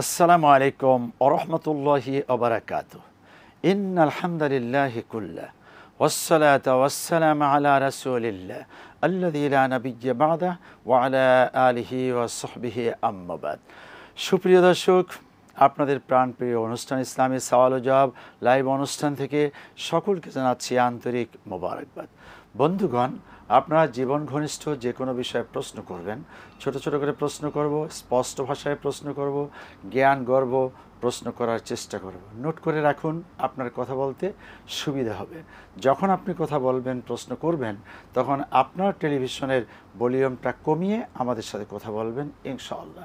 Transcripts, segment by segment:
আসসালামু আলাইকুম ওরহমতুল্লাহি ওবারাকাতুহ। ইন্নাল হামদুলিল্লাহি কুল্লাহ ওয়াসসালাতু ওয়াসসালামু আলা রাসূলিল্লাহ আল্লাযী লা নাবিয়্যা বা'দাহু ওয়া আলা আলিহি ওয়া সাহবিহি আম্মা বাদ। সুপ্রিয় দর্শক, আপনাদের প্রাণপ্রিয় অনুষ্ঠান ইসলামী সওয়াল ও জবাব লাইভ অনুষ্ঠান থেকে সকলকে জানাচ্ছি আন্তরিক মোবারকবাদ। বন্ধুগণ, আপনারা জীবন ঘনিষ্ঠ যে কোনো বিষয়ে প্রশ্ন করবেন, ছোট ছোট করে প্রশ্ন করব, স্পষ্ট ভাষায় প্রশ্ন করব, জ্ঞান গর্ব প্রশ্ন করার চেষ্টা করব। নোট করে রাখুন, আপনার কথা বলতে সুবিধা হবে। যখন আপনি কথা বলবেন, প্রশ্ন করবেন, তখন আপনার টেলিভিশনের ভলিউমটা কমিয়ে আমাদের সাথে কথা বলবেন ইনশাআল্লাহ।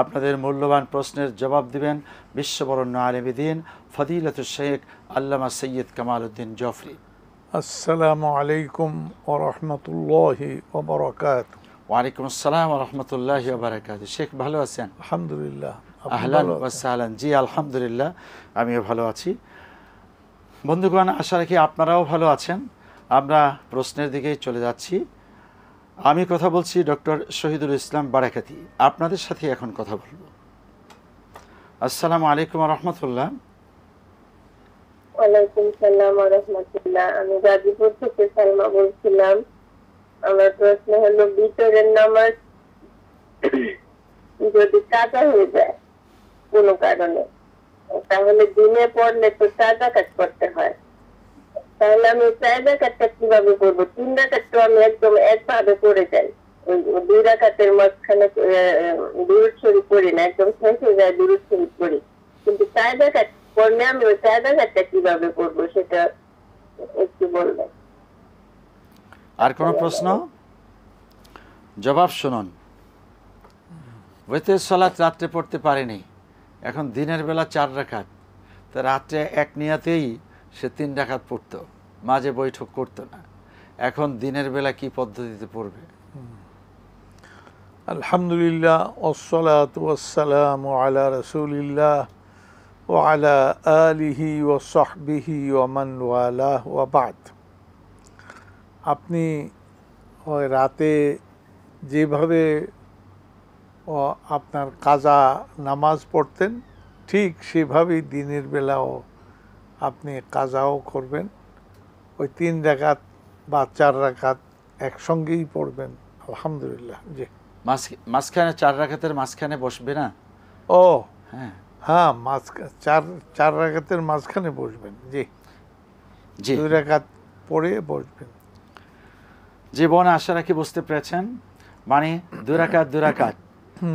আপনাদের মূল্যবান প্রশ্নের জবাব দিবেন বিশ্ববরণ্য আলেমে দ্বীন ফদিলাতুশ শেখ আল্লামা সৈয়দ কামাল উদ্দিন জফরি। আসসালামু আলাইকুম ওয়া রাহমাতুল্লাহি ওয়া বারাকাতুহু। ওয়ালাইকুম আসসালাম ওয়া রাহমাতুল্লাহি ওয়া বারাকাতুহু। শেখ ভালো আছেন? আলহামদুলিল্লাহ। আহলান ওয়া সাহলান। জি আলহামদুলিল্লাহ, আমিও ভালো আছি। বন্ধুগণ, আশা রাখি আপনারাও ভালো আছেন। আমরা প্রশ্নের দিকেই চলে যাচ্ছি। আমি কথা বলছি ডক্টর শহীদুল ইসলাম বারাকাতি। আপনাদের সাথে এখন কথা বলবো। আসসালামু আলাইকুম ওয়া রাহমাতুল্লাহ। ওয়ালাইকুম সালাম ওয়া রাহমাতুল্লাহ। আমি গাজীপুর থেকে সালমা বলছিলাম। আমার প্রশ্ন হলো, ভিতরের নামাজ যদি কাজা হয়ে যায় কোনো কারণে, তাহলে দিনে পড়লে তো 4 রাকাত করতে হয়। তাহলে আমি 4 রাকাতটা কিভাবে করবো? 3 রাকাত তো আমি একদম একভাবে করে যাই। ওই 2 রাকাতের মাঝখানে দুরূদ শরীফ পড়ি না, একদম শেষ হয়ে যায় দুরূদ শরীফ পড়ি। কিন্তু 4 রাকাত পড়লে আমি ওই 4 রাকাতটা কিভাবে করবো সেটা একটু বলবেন। আর কোনো প্রশ্ন? জবাব শুনুন। ওয়েতের সালাত রাত্রে পড়তে পারেনি, এখন দিনের বেলা 4 রাকাত, তা রাত্রে এক নিয়াতেই সে 3 রাকাত পড়তো, মাঝে বৈঠক করতো না। এখন দিনের বেলা কি পদ্ধতিতে পড়বে? আলহামদুলিল্লাহ ওয়াসসালাতু ওয়াসসালামু আলা রাসূলিল্লাহ ওয়া আলা আলিহি ওয়া সাহবিহি ওয়া মান ওয়ালাহ ওয়া বা'দ। আপনি ওই রাতে যেভাবে আপনার কাজা নামাজ পড়তেন, ঠিক সেভাবেই দিনের বেলাও আপনি কাজাও করবেন। ওই 3 রাকাত বা 4 রাকাত একসঙ্গেই পড়বেন। আলহামদুলিল্লাহ। জি, মাঝখানে 4 রাকাতের মাঝখানে বসবে না? ও হ্যাঁ হ্যাঁ, চার রাকাতের মাঝখানে বসবেন। জি জি 2 রাকাত পড়ে বসবেন। জীবনে আশা রাখি বুঝতে পেরেছেন। মানে 2 রাকাত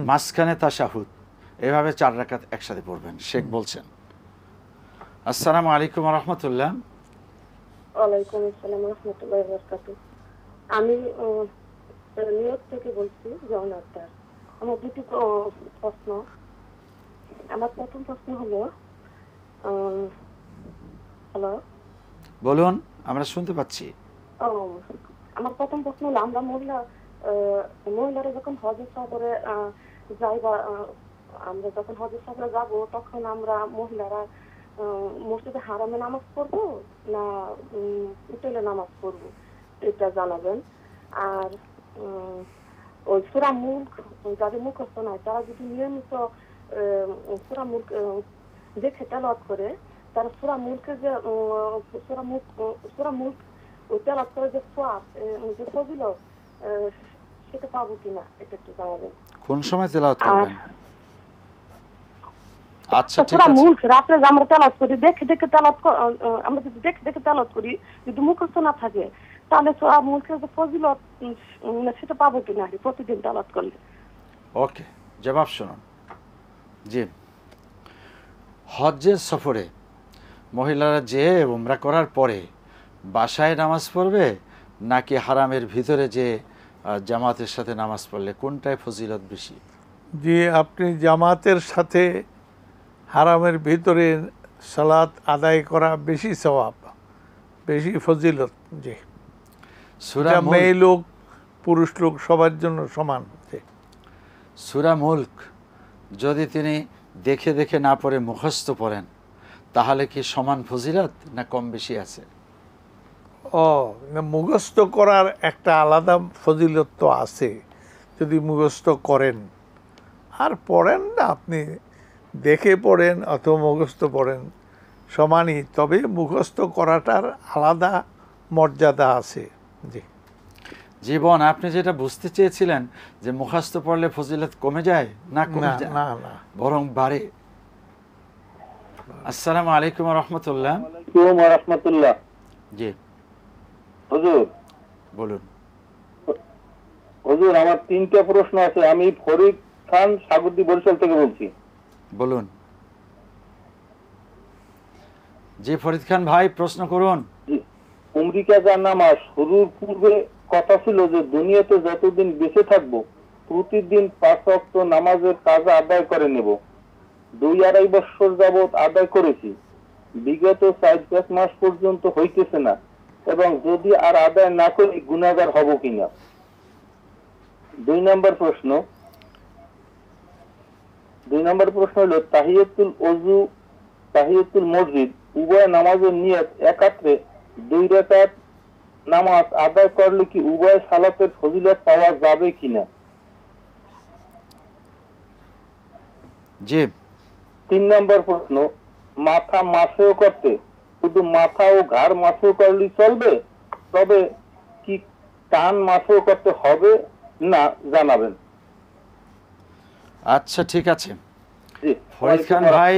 মাঝখানে তাশাহুদ, এভাবে 4 রাকাত একসাথে পড়বেন। শেখ বলছেন। আসসালামু আলাইকুম ওয়া রাহমাতুল্লাহ। ওয়ালাইকুম আসসালাম ওয়া রাহমাতুল্লাহি ওয়া বারাকাতুহু। আমি নিউইয়র্ক থেকে বলছি, জন আক্তার। আমার দুটি প্রশ্ন। আমার প্রথম প্রশ্ন হলো, হ্যালো, বলুন, আমরা শুনতে পাচ্ছি। আমার প্রথম প্রশ্ন হলো, আমরা মহিলারা যখন হজ সফরে যাই বা আমরা যখন হজ সফরে যাব, তখন আমরা মহিলারা মসজিদে হারামে নামাজ পড়বো না হোটেলে নামাজ পড়বো, এটা জানাবেন। আর ওই সূরা মুলক যাদের মুখস্থ নাই, তারা যদি নিয়মিত সূরা মুলক দেখে তেলাওয়াত করে, তারা সূরা মুলকের যে সূরা মুলক তেলাওয়াত করে যে সওয়াব, যে ফজিলত, সেটা পাবো কিনা, এটা একটু জানাবেন। কোন সময় তেলাওয়াত করবেন? আচ্ছা, ঠিক সূরা আছে। মুলক রাতে আমরা তেলাওয়াত করি, দেখে দেখে তেলাওয়াত, আমরা যদি দেখে দেখে তেলাওয়াত করি, যদি মুখস্থ না থাকে, তাহলে সূরা মুলকের যে ফজিলত সেটা পাবো কিনা প্রতিদিন তেলাওয়াত করলে? ওকে, জবাব শুনুন। জি, হজ্জের সফরে মহিলারা যে উমরা করার পরে বাসায় নামাজ পড়বে নাকি হারামের ভিতরে যে জামাতের সাথে নামাজ পড়লে, কোনটায় ফজিলত বেশি? যে আপনি জামাতের সাথে হারামের ভিতরে সালাত আদায় করা বেশি সওয়াব, বেশি ফজিলত। জি, সূরা মেয়ে লোক পুরুষ লোক সবার জন্য সমান। সূরা মুলক যদি তিনি দেখে দেখে না পড়ে মুখস্থ পড়েন, তাহলে কি সমান ফজিলত না কম বেশি আছে? মুখস্থ করার একটা আলাদা ফজিলত তো আছে, যদি মুখস্থ করেন। আর পড়েন না, আপনি দেখে পড়েন অথবা মুখস্থ পড়েন সমানই, তবে মুখস্থ করাটার আলাদা মর্যাদা আছে। জি জীবন আপনি যেটা বুঝতে চেয়েছিলেন যে মুখস্থ পড়লে ফজিলত কমে যায়, না কমে যায়, না না, বরং বাড়ে। আসসালামু আলাইকুম রহমতুল্লাহ। রাহমাতুল্লাহ। জি হুজুর বলুন। হুজুর আমার 3টা প্রশ্ন আছে। আমি ফরিদ খান সাগরদী বরিশাল থেকে বলছি। বলুন। জি ফরিদ খান ভাই প্রশ্ন করুন। উমরি কাজা নামাজ শুরুর পূর্বে কথা ছিল যে দুনিয়াতে যতদিন বেঁচে থাকবো প্রতিদিন 5 ওয়াক্ত নামাজের কাজা আদায় করে নেব। 2-2.5 বছর যাবত আদায় করেছি, বিগত 4-5 মাস পর্যন্ত হইতেছে না, এবং যদি আর আদায় না করি গুনাহগার হব কিনা। 2 নম্বর প্রশ্ন হলো তাহিয়াতুল ওযু তাহিয়াতুল মসজিদ উভয় নামাজের নিয়ত একাত্রে 2 রাকাত নামাজ আদায় করলে কি উভয় সালাতের ফজিলত পাওয়া যাবে কিনা। জি 3 নম্বর প্রশ্ন, মাথা মাসেও করতে শুধু মাথা ও ঘাড় মাসেও করলেই চলবে, তবে কি কান মাসেও করতে হবে না জানাবেন। আচ্ছা ঠিক আছে জি ফরিদ খান ভাই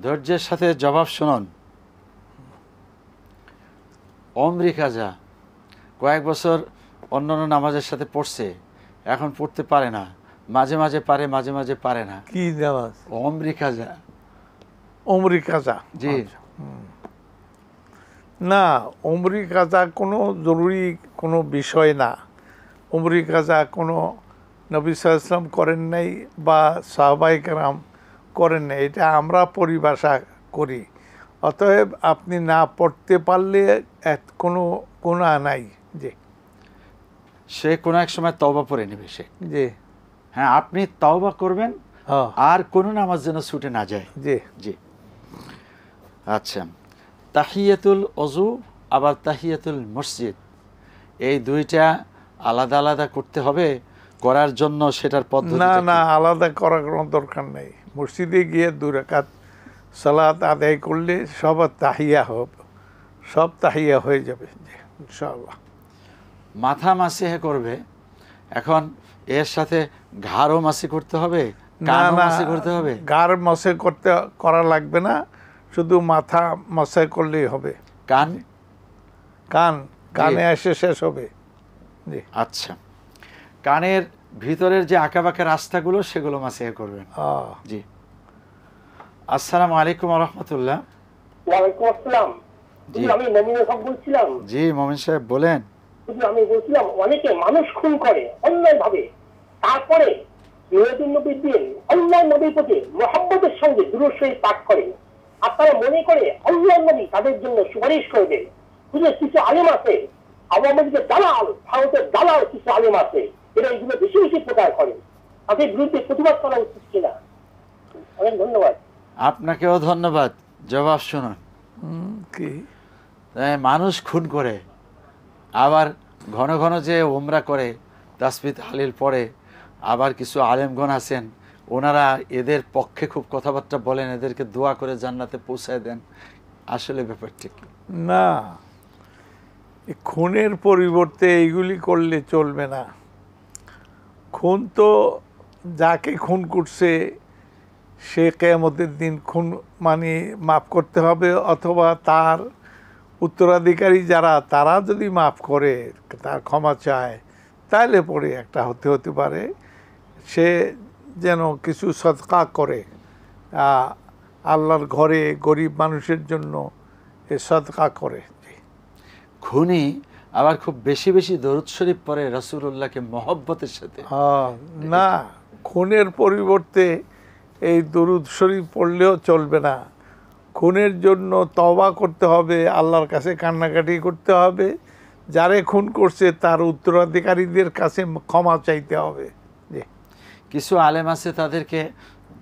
ধৈর্যের সাথে জবাব শুনুন। ওমরি কাজা কয়েক বছর অন্যান্য নামাজের সাথে পড়ছে, এখন পড়তে পারে না, মাঝে মাঝে পারে মাঝে মাঝে পারে না। কি নামাজ? ওমরি কাজা। উমরি কাজা? জি না, উমরি কাজা কোনো জরুরি কোনো বিষয় না। উমরি কাজা কোনো নবী সাল্লাল্লাহু আলাইহি ওয়াসাল্লাম করেন নাই বা সাহাবায়ে কেরাম করেন নাই, এটা আমরা পরিভাষা করি। অতএব আপনি না পড়তে পারলে কোনো গুনাহ নাই। জি সে কোনো এক সময় তওবা পড়ে নেবে সে। জি হ্যাঁ আপনি তওবা করবেন, হ্যাঁ আর কোনো নামাজ যেন ছুটে না যায়। জি জি আচ্ছা, তাহিয়াতুল ওযু আবার তাহিয়াতুল মসজিদ, এই দুইটা আলাদা আলাদা করতে হবে। করার জন্য সেটার পদ্ধতি না না, আলাদা করার কোনো দরকার নেই। মসজিদে গিয়ে 2 রাকাত সালাত আদায় করলে সব তাহিয়া হবে, সব তাহিয়া হয়ে যাবে। জি ইনশাআল্লাহ। মাথা মাসিহে করবে, এখন এর সাথে ঘাড়ও মাসি করতে হবে, না কানও না, মাসি করতে হবে। গাড় মশে করা লাগবে না, শুধু মাথা মশে করলেই হবে। কান? কানে এসে শেষ হবে। জি আচ্ছা, কানের ভিতরের যে আঁকাবাঁকা রাস্তাগুলো সেগুলো মাসিহে করবেন। জি আসসালামু আলাইকুম রহমতুল্লাহ। ওয়ালাইকুম আসসালাম। জি আমি মমিনুল হক বলছিলাম। জি মমিন সাহেব বলেন। আমি বলছিলাম অনেকে মানুষ খুন করে অন্যায় ভাবে, তারপরে মিলাদুন নবীর দিন আল্লাহ নবীর প্রতি মুহাব্বতের সঙ্গে দুরূদ শরীফ পাঠ করে, আর তারা মনে করে আল্লাহ নবী তাদের জন্য সুপারিশ করবে। বুঝলে কিছু আলেম আছে, আওয়ামী লীগের দালাল, ভারতের দালাল কিছু আলেম আছে, এরা এইগুলো বেশি বেশি প্রচার করে। তাদের বিরুদ্ধে প্রতিবাদ করা উচিত কিনা? অনেক ধন্যবাদ। আপনাকেও ধন্যবাদ। জবাব শুনুন। কি মানুষ খুন করে, আবার ঘন ঘন যে ওমরা করে, তাসবিহ তাহলিল পড়ে, আবার কিছু আলেমগণ আছেন ওনারা এদের পক্ষে খুব কথাবার্তা বলেন, এদেরকে দোয়া করে জান্নাতে পৌঁছায় দেন। আসলে ব্যাপারটা কি? না, খুনের পরিবর্তে এইগুলি করলে চলবে না। খুন তো যাকে খুন করছে সে কিয়ামতের দিন খুন মানে মাফ করতে হবে, অথবা তার উত্তরাধিকারী যারা তারা যদি মাফ করে, তার ক্ষমা চায়, তাহলে পরে একটা হতে পারে সে যেন কিছু সদকা করে, আল্লাহর ঘরে গরিব মানুষের জন্য এ সদকা করে। খুনি আবার খুব বেশি বেশি দরুদ শরীফ পড়ে রাসূলুল্লাহকে মহব্বতের সাথে। না, খুনের পরিবর্তে এই দরুদ শরীফ পড়লেও চলবে না। খুনের জন্য তওবা করতে হবে, আল্লাহর কাছে কান্নাকাটি করতে হবে, যারে খুন করছে তার উত্তরাধিকারীদের কাছে ক্ষমা চাইতে হবে। কিছু আলেম আছে তাদেরকে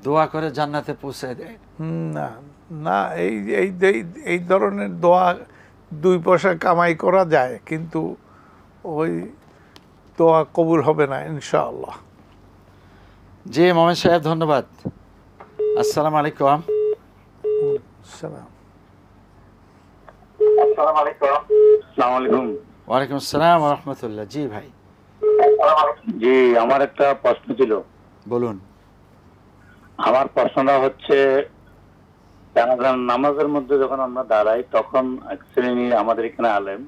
দোয়া করে জান্নাতে পৌঁছায় দেয়। না না, এই ধরনের দোয়া 2 পয়সা কামাই করা যায়, কিন্তু ওই দোয়া কবুল হবে না ইনশাআল্লাহ। জি মোমেন সাহেব ধন্যবাদ। আসসালামু আলাইকুম। সালাম। আসসালামু আলাইকুম। ওয়ালাইকুম আসসালাম ওয়া রাহমাতুল্লাহ। জি ভাই জি, আমার একটা প্রশ্ন ছিল। বলুন। আমার প্রশ্নটা হচ্ছে, জানাজার নামাজের মধ্যে যখন আমরা দাঁড়াই তখন এক শ্রেণী আমাদের এখানে আলেম,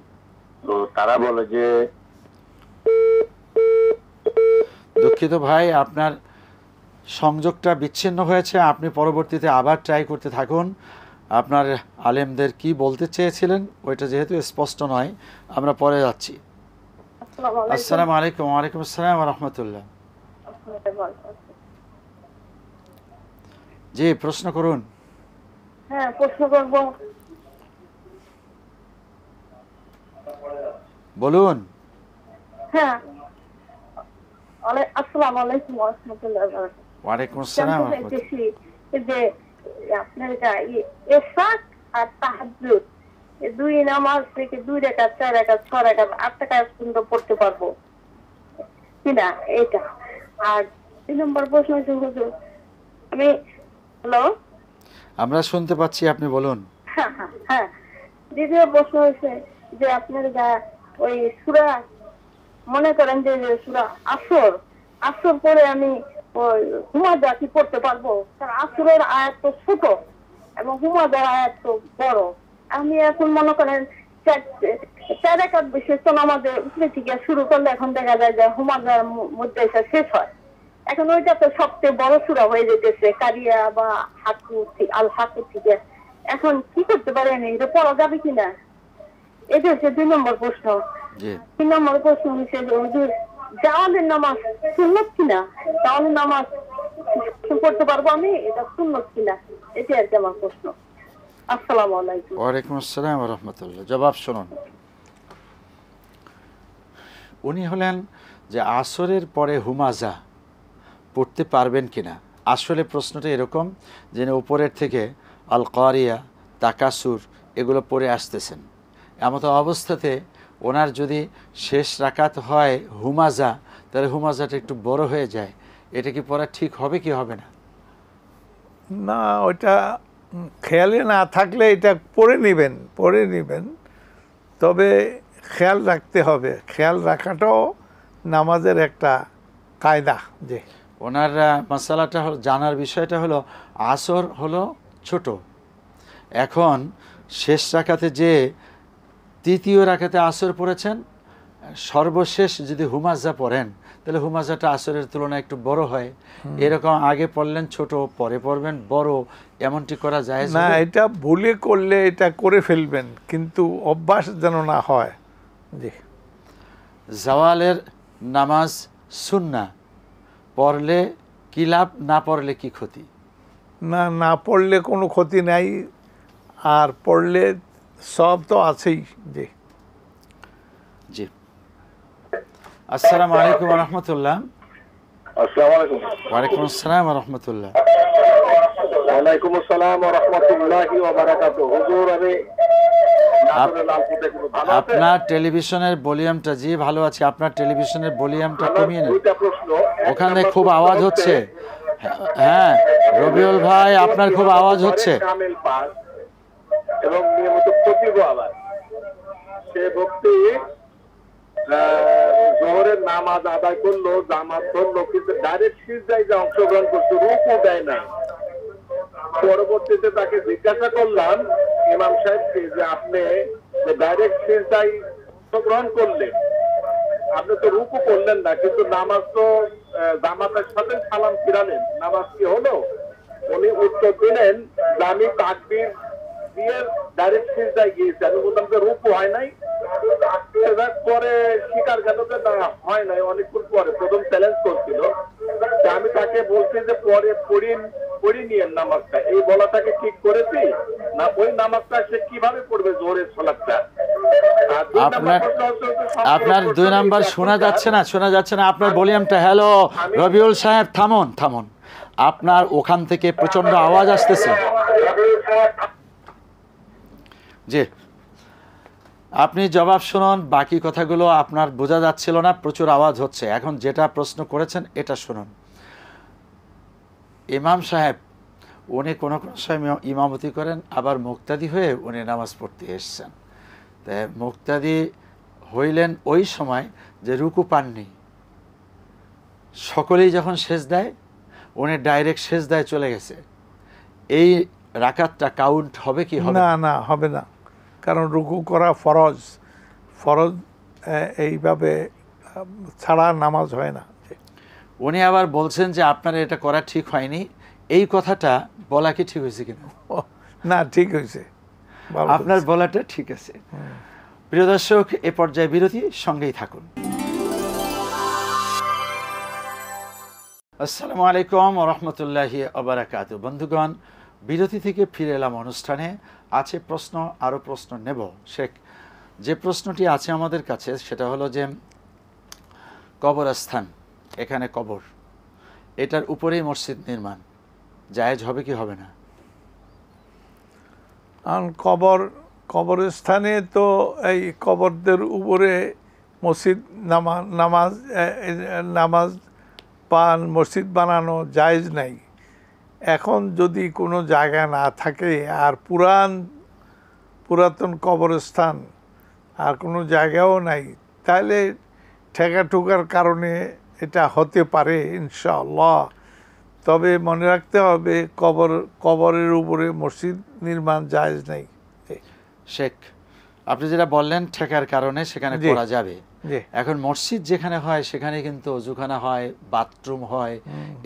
তো তারা বলে যে দুঃখিত ভাই, আপনার সংযোগটা বিচ্ছিন্ন হয়েছে, আপনি পরবর্তীতে আবার ট্রাই করতে থাকুন। আপনার আলেমদের কি বলতে চেয়েছিলেন ওইটা যেহেতু স্পষ্ট নয়, আমরা পরে যাচ্ছি। আসসালামু আলাইকুম। ওয়ালাইকুম আসসালাম ওয়া রাহমাতুল্লাহ। জি, প্রশ্ন করুন। হ্যাঁ, প্রশ্ন করবো। বলুন। হ্যাঁ, আসসালামু আলাইকুম ওয়া রাহমাতুল্লাহি ওয়া বারাকাতুহু। ওয়ালাইকুম আসসালাম ওয়া রাহমাতুল্লাহ। দেখতেছি যে আপনার এটা ইশরাক আর তাহাজ্জুদ, এই দুই নামাজ থেকে 2 রাকাত, 4 রাকাত, 6 রাকাত, 8 রাকাত পর্যন্ত পড়তে পারবো কিনা এটা। আর 2 নম্বর প্রশ্ন হচ্ছে হুজুর, আমি হ্যালো, আমরা শুনতে পাচ্ছি, আপনি বলুন। হ্যাঁ হ্যাঁ হ্যাঁ, দ্বিতীয় প্রশ্ন হচ্ছে যে আপনার যা ওই সূরা, মনে করেন যে সূরা আসর পরে আমি ওই হুমাযা কি পড়তে পারবো? কারণ আসরের আয়াত তো ছোট এবং হুমাযার আয়াত তো বড়। আমি এখন মনে করেন 4 রাকাত বিশেষ তো আমাদের উপরে থেকে শুরু করলে এখন দেখা যায় যে হুমাযার মধ্যে এসে শেষ হয়। এখন ওইটা তো সবচেয়ে বড় সূরা হয়ে যেতেছে, কারিয়া বা আল হাকু থেকে। এখন কি করতে পারেন, এটা পড়া যাবে কিনা? এটা হচ্ছে 2 নম্বর প্রশ্ন। জি 3 নম্বর প্রশ্ন হচ্ছে যে হুজুর, জাওয়ালের নামাজ সুন্নত কিনা? জাওয়ালের নামাজ পড়তে পারবো আমি, এটা সুন্নত কিনা? এটা আর কি আমার প্রশ্ন। আসসালামু আলাইকুম। ওয়ালাইকুম আসসালাম ওয়া রাহমাতুল্লাহ। জবাব শুনুন। উনি হলেন যে আসরের পরে হুমাজা পড়তে পারবেন কিনা। আসলে প্রশ্নটা এরকম যে উপরের থেকে আল কারিয়া, তাকাসুর এগুলো পড়ে আসতেছেন, এমতো অবস্থাতে ওনার যদি শেষ রাকাত হয় হুমাজা, তাহলে হুমাজাটা একটু বড় হয়ে যায়। এটা কি পড়া ঠিক হবে কি হবে না? না, ওইটা খেয়ালে না থাকলে এটা পড়ে নেবেন, তবে খেয়াল রাখতে হবে। খেয়াল রাখাটাও নামাজের একটা কায়দা। যে ওনার মশালাটা জানার বিষয়টা হলো আসর হলো ছোট, এখন শেষ রাকাতে যে তৃতীয় রাকাতে আসর পড়েছেন, সর্বশেষ যদি হুমাজা পড়েন তাহলে হুমাজাটা আসরের তুলনায় একটু বড় হয়। এরকম আগে পড়লেন ছোট, পরে পড়বেন বড়, এমনটি করা যায় না, এটা ভুলে করলে এটা করে ফেলবেন, কিন্তু অভ্যাস যেন না হয়। জি, জাওয়ালের নামাজ সুন্নাহ, পড়লে কি লাভ, না পড়লে কি ক্ষতি? না পড়লে কোনো ক্ষতি নাই, আর পড়লে সব তো আছেই। জি জি। আসসালামু আলাইকুম ওয়া রাহমাতুল্লাহ। আসসালামু আলাইকুম। ওয়ালাইকুম আসসালাম ওয়া রাহমাতুল্লাহ। ওয়ালাইকুম আসসালাম ওয়া রাহমাতুল্লাহি ওয়া বারাকাতুহু। হুজুর, আমি নাটোরের লালপুর থেকে, ভালো আছেন? আপনার টেলিভিশনের ভলিউমটা, জি ভালো আছে, আপনার টেলিভিশনের ভলিউমটা কমিয়ে নেন, দুইটা প্রশ্ন। ওখানে খুব আওয়াজ হচ্ছে। হ্যাঁ রবিউল ভাই, আপনার খুব আওয়াজ হচ্ছে। কামেল পাস এবং নিয়মিত প্রতিভ, আবার সে ব্যক্তি জোহরের নামাজ আদায় করলো, জামাত ধরলো, কিন্তু ডাইরেক্ট সিজদায় যে অংশগ্রহণ করছে, রুকু দেয় নাই। পরবর্তীতে তাকে জিজ্ঞাসা করলাম ইমাম সাহেবকে যে আপনি যে ডাইরেক্ট সিজদায় অংশগ্রহণ করলেন, আপনি তো রুকু করলেন না, কিন্তু নামাজ তো জামাতের সাথে সালাম ফিরালেন, নামাজ কি হলো? উনি উত্তর দিলেন যে আমি তাকবীর দিয়ে ডাইরেক্ট সিজদায় গিয়েছি। আমি বললাম যে রুকু হয় নাই। পরে স্বীকার গেল যে না, হয় নাই। অনেকক্ষণ পরে প্রথম চ্যালেঞ্জ করছিল, আমি তাকে বলছি যে পরে পড়ি নিয়ে নামাজটা, এই বলাটাকে ঠিক করেছি না? ওই নামাজটা সে কিভাবে পড়বে জোহরের সালাতটা? আপনার 2 নাম্বার শোনা যাচ্ছে না, আপনার ভলিউমটা। হ্যালো রবিউল সাহেব, থামুন। আপনার ওখান থেকে প্রচন্ড আওয়াজ আসতেছে। জি, আপনি জবাব শুনুন, বাকি কথাগুলো আপনার বোঝা যাচ্ছিল না, প্রচুর আওয়াজ হচ্ছে। এখন যেটা প্রশ্ন করেছেন এটা শুনুন। ইমাম সাহেব উনি কোনো কোনো সময় ইমামতি করেন, আবার মুক্তাদি হয়ে উনি নামাজ পড়তে এসছেন। তাই মুক্তাদি হইলেন ওই সময় যে রুকু পাননি, সকলেই যখন সেজদায়, উনি ডাইরেক্ট সেজদায় চলে গেছে, এই রাকাতটা কাউন্ট হবে কি হবে না? না, হবে না, কারণ রুকু করা ফরজ। ফরজ এইভাবে ছাড়া নামাজ হয় না। উনি আবার বলছেন যে আপনার এটা করা ঠিক হয়নি, এই কথাটা বলা কি ঠিক হয়েছে কিনা? না, ঠিক হয়েছে, ভালো আপনার হয়েছে। বলাটা ঠিক আছে। প্রিয় দর্শক, এ পর্যায়ে বিরতি, সঙ্গেই থাকুন। আসসালামু আলাইকুম ওয়া রাহমাতুল্লাহি ওয়া বারাকাতুহু। বন্ধুগণ, বিরতি থেকে ফিরে এলাম অনুষ্ঠানে। আছে প্রশ্ন, আরও প্রশ্ন নেব। শেখ, যে প্রশ্নটি আছে আমাদের কাছে সেটা হলো যে কবরস্থান, এখানে কবর, এটার উপরেই মসজিদ নির্মাণ জায়েজ হবে কি হবে না? কারণ কবরস্থানে তো এই কবরদের উপরে মসজিদ নামাজ মসজিদ বানানো জায়েজ নাই। এখন যদি কোনো জায়গা না থাকে আর পুরাতন কবরস্থান আর কোনো জায়গাও নাই, তাহলে ঠেকা ঠোকার কারণে এটা হতে পারে ইনশাআল্লাহ। তবে মনে রাখতে হবে কবরের উপরে মসজিদ নির্মাণ জায়েজ নেই। শেখ, আপনি যেটা বললেন ঠেকার কারণে সেখানে করা যাবে। এখন মসজিদ যেখানে হয় সেখানে কিন্তু অজুখানা হয়, বাথরুম হয়,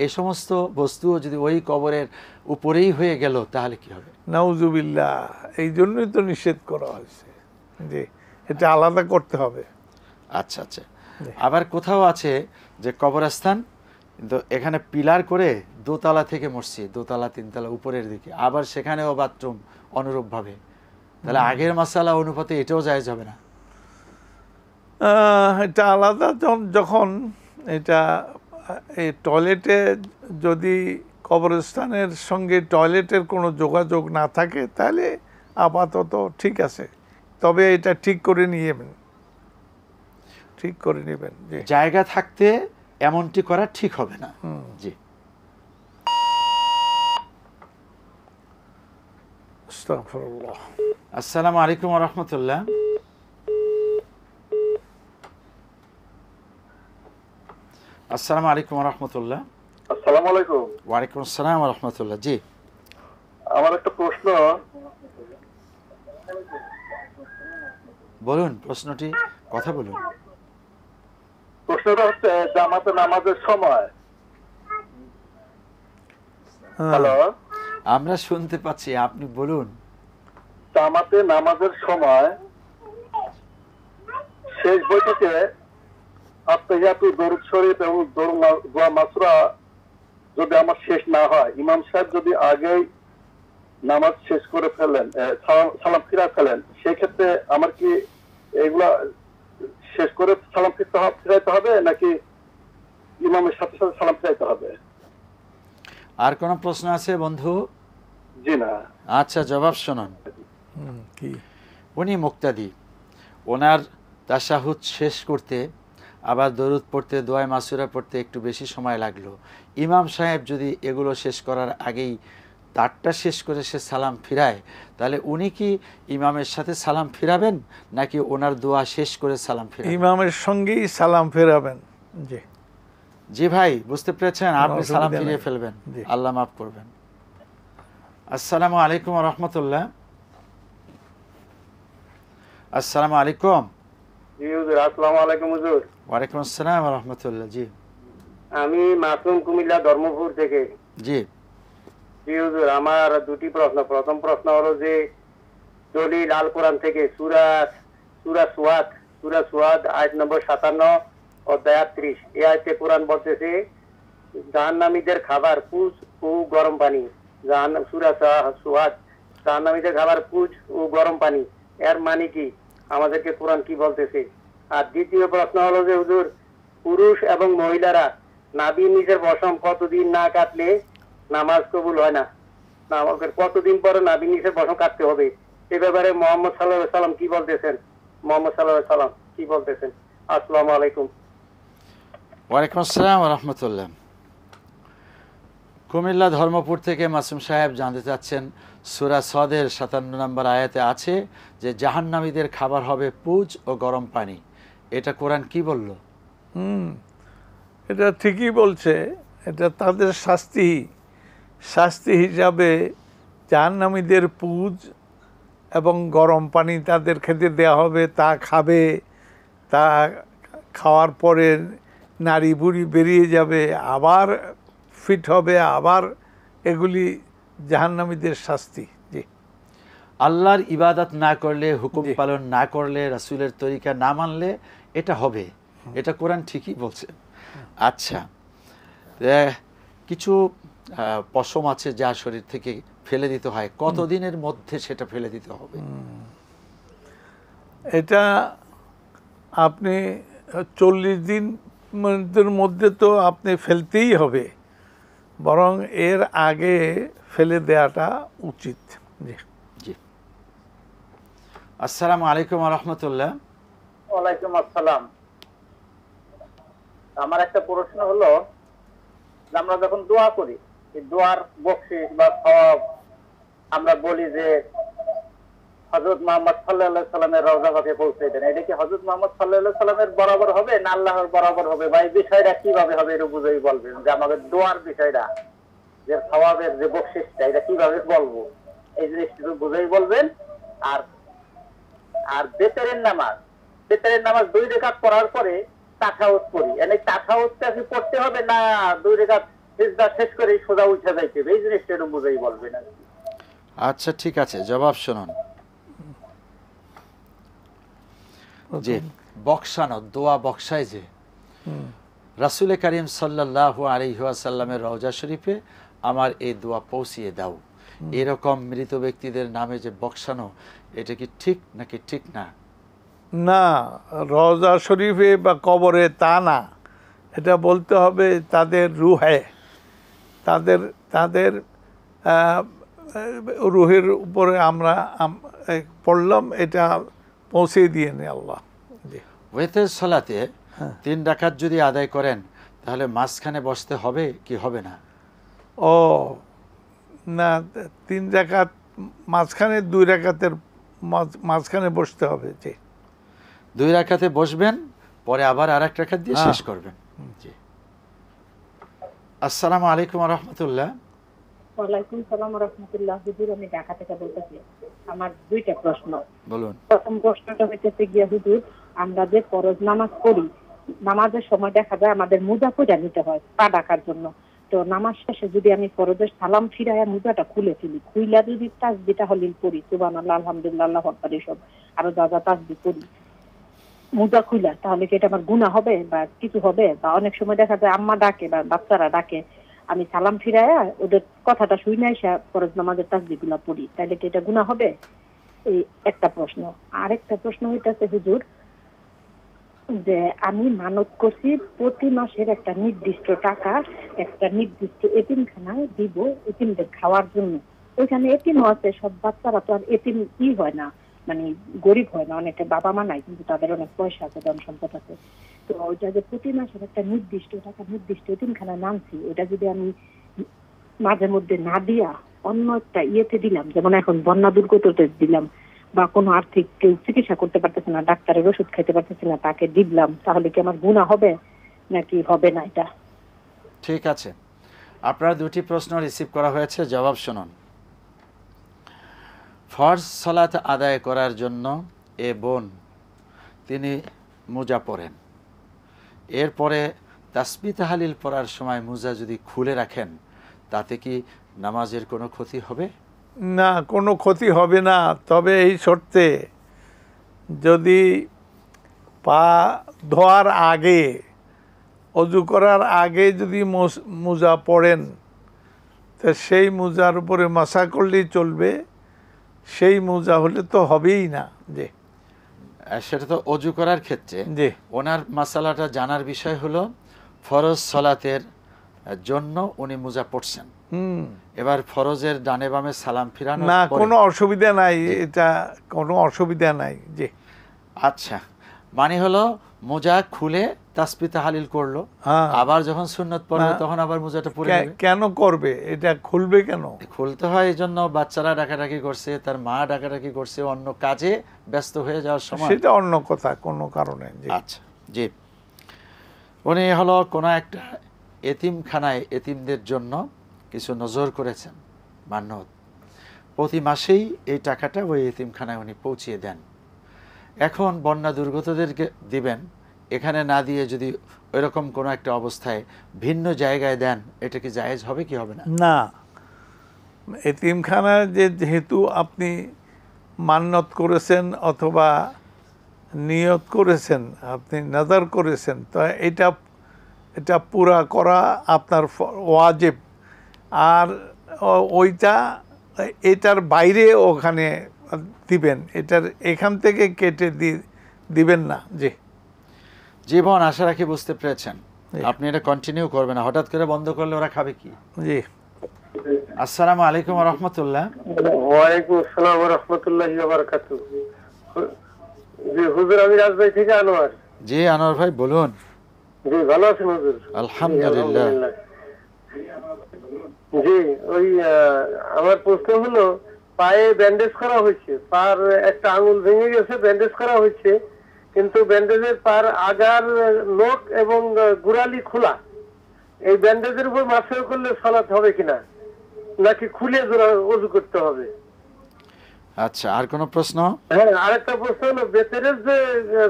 এই সমস্ত বস্তুও যদি ওই কবরের উপরেই হয়ে গেল তাহলে কি হবে? নাউজুবিল্লাহ, এই জন্যই তো নিষেধ করা হয়েছে যে এটা আলাদা করতে হবে। আচ্ছা আচ্ছা। আবার কোথাও আছে যে কবরস্থান, কিন্তু এখানে পিলার করে দোতলা থেকে মসজিদ, দোতলা তিনতলা উপরের দিকে, আবার সেখানেও বাথরুম অনুরূপভাবে, তাহলে আগের মাসালা অনুপাতে এটাও জায়েজ হবে না? এটা আলাদা। যখন এটা এই টয়লেটে, যদি কবরস্থানের সঙ্গে টয়লেটের কোনো যোগাযোগ না থাকে তাহলে আপাতত ঠিক আছে, তবে এটা ঠিক করে নেবেন যে জায়গা থাকতে এমনটি করা ঠিক হবে না। জি, আস্তাগফিরুল্লাহ। আসসালামু আলাইকুম ওয়া রাহমাতুল্লাহ। আসসালামু আলাইকুম ওয়া রাহমাতুল্লাহ। আসসালামু আলাইকুম। ওয়ালাইকুম আসসালাম ওয়া রাহমাতুল্লাহ। জি, আমার একটা প্রশ্ন। বলুন প্রশ্নটি, কথা বলুন। প্রশ্নটা হচ্ছে জামাতে নামাজের সময়। হ্যালো, আমরা শুনতে পাচ্ছি, আপনি বলুন। জামাতে নামাজের সময় শেষ বৈঠকে আত্তাহিয়াতু, দরুদ শরীফ এবং দোয়া মাসুরা যদি আমার শেষ না হয়, ইমাম সাহেব যদি আগেই নামাজ শেষ করে ফেলেন, সালাম ফিরা ফেলেন, সেক্ষেত্রে আমার কি এগুলা শেষ করে সালাম ফিরাইতে হবে নাকি ইমামের সাথে সাথে সালাম ফিরাইতে হবে? আর কোন প্রশ্ন আছে বন্ধু? জি না। আচ্ছা, জবাব শুনুন। কি উনি মুক্তাদি, ওনার তাশাহুদ শেষ করতে, আবার দরুদ পড়তে, দোয়া মাসুরা পড়তে একটু বেশি সময় লাগলো। ইমাম সাহেব যদি এগুলো শেষ করার আগেই তারটা শেষ করে সে সালাম ফিরায়, তাহলে উনি কি ইমামের সাথে সালাম ফিরাবেন নাকি ওনার দোয়া শেষ করে সালাম ফিরাবেন? ইমামের সঙ্গেই সালাম ফেরাবেন। জি জি ভাই, বুঝতে পেরেছেন, আপনি অসুবিধা সালাম নেই। ফিরিয়ে ফেলবেন, জি। আল্লাহ মাফ করবেন। আসসালামু আলাইকুম ওয়া রাহমাতুল্লাহ। আসসালামু আলাইকুম। জি হুজুর, আসসালামু আলাইকুম হুজুর। ওয়ালাইকুম আসসালাম ওয়া রাহমাতুল্লাহ। জি আমি মাসুম, কুমিল্লা ধর্মপুর থেকে। জি জি হুজুর, আমার দুটি প্রশ্ন। প্রথম প্রশ্ন হলো যে দলিল আল কোরআন থেকে সূরা সুয়াদ আয়াত নম্বর 57 অধ্যায় 38, এই আয়াতে কোরআন বলতেছে জাহান্নামীদের খাবার পুজ ও গরম পানি। সূরা সুয়াদ, জাহান্নামীদের খাবার পুজ ও গরম পানি, এর মানে কি? আমাদেরকে কোরআন কি বলতেছে? আর দ্বিতীয় প্রশ্ন হলো যে হুজুর, পুরুষ এবং মহিলারা নাভি নিচের পশম কতদিন না কাটলে নামাজ কবুল হয় না? কতদিন পরে নাভি নিচের পশম কাটতে হবে? এ ব্যাপারে মোহাম্মদ সাল্লাল্লাহু আলাইহি সাল্লাম কি বলতেছেন? আসসালামু আলাইকুম। ওয়ালাইকুম আসসালাম ওয়া রাহমাতুল্লাহ। কুমিল্লা ধর্মপুর থেকে মাসুম সাহেব জানতে চাচ্ছেন, সূরা সদের 57 নম্বর আয়াতে আছে যে জাহান্নামীদের খাবার হবে পুজ ও গরম পানি। এটা কোরআন কি বলল? এটা ঠিকই বলছে। এটা তাদের শাস্তি হিসাবে জাহান্নামীদের পুজ এবং গরম পানি তাদের খেতে দেওয়া হবে, তা খাবে, তা খাওয়ার পরে নাড়ি বুড়ি বেরিয়ে যাবে, আবার ফিট হবে, আবার এগুলি জাহান্নামীদের শাস্তি। জি, আল্লাহর ইবাদত না করলে, হুকুম পালন না করলে, রাসূলের তরিকা না মানলে এটা হবে। এটা কোরআন ঠিকই বলছে। আচ্ছা, কিছু পশম আছে যা শরীর থেকে ফেলে দিতে হয়, কতদিনের মধ্যে সেটা ফেলে দিতে হবে? এটা আপনি 40 দিনের মধ্যে তো আপনি ফেলতেই হবে, বরং এর আগে ফেলে দেওয়াটা উচিত। জি জি। আসসালামু আলাইকুম ওয়া রাহমাতুল্লাহ। ওয়ালাইকুম আসসালাম। আমার একটা প্রশ্ন হলো, আমরা যখন দোয়া করি, এই দোয়ার বকশিশ বা সওয়াব আমরা বলি যে হযরত মুহাম্মদ সাল্লাল্লাহু আলাইহি সাল্লামের রওজা পাকে পৌঁছে দেন, এটা কি হযরত মুহাম্মদ সাল্লাল্লাহু আলাইহি সাল্লামের বরাবর হবে না আল্লাহর বরাবর হবে, বা এই বিষয়টা কিভাবে হবে এটা বুঝাই বলবেন, যে আমাদের দোয়ার বিষয়টা, যে সওয়াবের যে বকশিশটা, এটা কিভাবে বলবো, এই জিনিসটা বুঝাই বলবেন। আর আর বেতেরের নামাজ 2 রাকাত পড়ার পরে তাশাহুদ পড়ি, মানে তাশাহুদটা কি পড়তে হবে না 2 রাকাত সিজদা শেষ করে সোজা উঠে যাইতে হবে, এই জিনিসটা একটু বুঝাই বলবেন। আচ্ছা ঠিক আছে, জবাব শুনুন। যে বক্সানো, দোয়া বক্সায় যে রাসূল করিম সাল্লাল্লাহু আলাইহি ওয়াসাল্লামের রওজা শরীফে আমার এই দোয়া পৌঁছিয়ে দাও, এরকম মৃত ব্যক্তিদের নামে যে বক্সানো, এটা কি ঠিক নাকি ঠিক না? না, রওজা শরীফে বা কবরে তা না, এটা বলতে হবে তাদের রুহে, তাদের রুহের উপরে আমরা পড়লাম, এটা পৌঁছে দিয়ে নে আল্লাহ। জি, ওয়েতের সালাতে 3 রাকাত যদি আদায় করেন তাহলে মাঝখানে বসতে হবে কি হবে না? ও না, 3 রাকাত মাঝখানে, 2 রাকাতের মাঝখানে বসতে হবে। জি, 2 রাকাতে বসবেন, পরে আবার আরেক রাকাত দিয়ে শেষ করবেন। জি। আসসালামু আলাইকুম ওয়া রাহমাতুল্লাহ। ওয়ালাইকুম সালাম ওয়া রাহমাতুল্লাহ। হুজুর, আমি ঢাকা থেকে বলতেছি। আমার 2টা প্রশ্ন। বলুন। প্রথম প্রশ্নটা হচ্ছে গিয়া, হুজুর, আমরা যে ফরজ নামাজ পড়ি, নামাজের সময় দেখা যায় আমাদের মুজা পূজা নিতে হয় পা ঢাকার জন্য। তো নামাজ শেষে যদি আমি ফরজের সালাম ফিরাইয়া মুজাটা খুলে ফেলি, খুইলা যদি তাসবিহটা হলিল পড়ি, সুবহানাল্লাহ, আলহামদুলিল্লাহ, আল্লাহু আকবার, এসব আরো যা তাসবিহ পড়ি মুজা খুইলা, তাহলে কি এটা আমার গুনাহ হবে বা কিছু হবে? বা অনেক সময় দেখা যায় আম্মা ডাকে বা বাচ্চারা ডাকে, আমি সালাম ফিরাইয়া ওদের কথাটা শুনে এসে ফরজ নামাজের তাসবিহগুলো পড়ি, তাহলে কি এটা গুনাহ হবে? এই একটা প্রশ্ন। আরেকটা প্রশ্ন হইতাছে, হুজুর, যে আমি মানত করছি প্রতি মাসের একটা নির্দিষ্ট টাকা একটা নির্দিষ্ট এতিমখানায় দিব এতিমদের খাওয়ার জন্য। ওইখানে এতিমও আছে, সব বাচ্চারা তো আর এতিম হয় না, মানে গরিব হয় না, অনেকে বাবা মা নাই কিন্তু তাদের অনেক পয়সা আছে, ধন সম্পদ আছে। তো ওইটা যে প্রতি মাসের একটা নির্দিষ্ট টাকা নির্দিষ্ট এতিমখানায় নামছি, ওটা যদি আমি মাঝে মধ্যে না দিয়া অন্য একটা ইয়েতে দিলাম, যেমন এখন বন্যা দুর্গততে দিলাম, বা কোনো আর্থিক কেউ চিকিৎসা করতে পারতেছে না, ডাক্তারের ওষুধ খাইতে পারতেছে না, তাকে দিলাম, তাহলে কি আমার গুনাহ হবে নাকি হবে না? এটা ঠিক আছে, আপনার 2টি প্রশ্ন রিসিভ করা হয়েছে, জবাব শুনুন। ফরজ সালাত আদায় করার জন্য এ বোন তিনি মুজা পড়েন, এরপরে তাসবিহ তাহলিল পড়ার সময় মুজা যদি খুলে রাখেন, তাতে কি নামাজের কোনো ক্ষতি হবে? না, কোনো ক্ষতি হবে না। তবে এই শর্তে, যদি পা ধোয়ার আগে, অজু করার আগে যদি মুজা পড়েন, তা সেই মুজার উপরে মাসা করলেই চলবে, সেই মুজা হলে তো হবেই না। যে সেটা তো অজু করার ক্ষেত্রে। জি, ওনার মাসালাটা জানার বিষয় হলো, ফরজ সালাতের জন্য উনি মুজা পড়ছেন, এবার ফরজের ডানে বামে সালাম ফিরানো না, কোনো অসুবিধা নাই, এটা কোনো অসুবিধা নাই। জি, আচ্ছা, মানে হলো মোজা খুলে তাসবিহ তাহলিল করলো, হ্যাঁ। আবার যখন সুন্নত পড়বে হ্যাঁ। তখন আবার মোজাটা পরে নেবে। কেন করবে এটা? খুলবে কেন? খুলতে হয় এই জন্য বাচ্চারা ডাকাডাকি করছে, তার মা ডাকাডাকি করছে, অন্য কাজে ব্যস্ত হয়ে যাওয়ার সময়। সেটা অন্য কথা, কোনো কারণে। আচ্ছা, জি। উনি হলো কোনো একটা এতিমখানায় এতিমদের জন্য কিছু নজর করেছেন মান্যত, প্রতি মাসেই এই টাকাটা ওই এতিমখানায় উনি পৌঁছিয়ে দেন। এখন বন্যা দুর্গতদেরকে দিবেন, এখানে না দিয়ে যদি ওইরকম কোনো একটা অবস্থায় ভিন্ন জায়গায় দেন, এটা কি জায়েজ হবে কি হবে না? না, এতিমখানায় যেহেতু আপনি মান্নত করেছেন অথবা নিয়ত করেছেন, আপনি নাজার করেছেন, তো এটা পুরা করা আপনার ওয়াজিব। আর এটার বাইরে ওখানে দিবেন, এখান থেকে কেটে দিবেন না। জি, জীবন আশা রাখি বুঝতে পেরেছেন। আপনি এটা কন্টিনিউ করবেন না, হঠাৎ করে বন্ধ করলে ওরা খাবে কি? জি। আসসালামু আলাইকুম ওয়া রাহমাতুল্লাহ। ওয়ালাইকুম আসসালাম ওয়া রাহমাতুল্লাহি ওয়া বারাকাতুহু। জি হুজুর, আমি রাজবাড়ী থেকে আনোয়ার। জি আনোয়ার ভাই বলুন। জি, ভালো আছেন হুজুর? আলহামদুলিল্লাহ। জি, ওই আমার প্রশ্ন হলো, পায়ে ব্যান্ডেজ করা হয়েছে, পার একটা আঙুল ভেঙে গেছে, ব্যান্ডেজ করা হয়েছে, কিন্তু ব্যান্ডেজের পার আগার নখ এবং গোড়ালি খোলা। এই ব্যান্ডেজের উপর মাসেও করলে সালাত হবে কিনা, নাকি খুলে ওযু করতে হবে? আচ্ছা, আর কোনো প্রশ্ন? হ্যাঁ, আরেকটা প্রশ্ন হলো, বেতেরের যে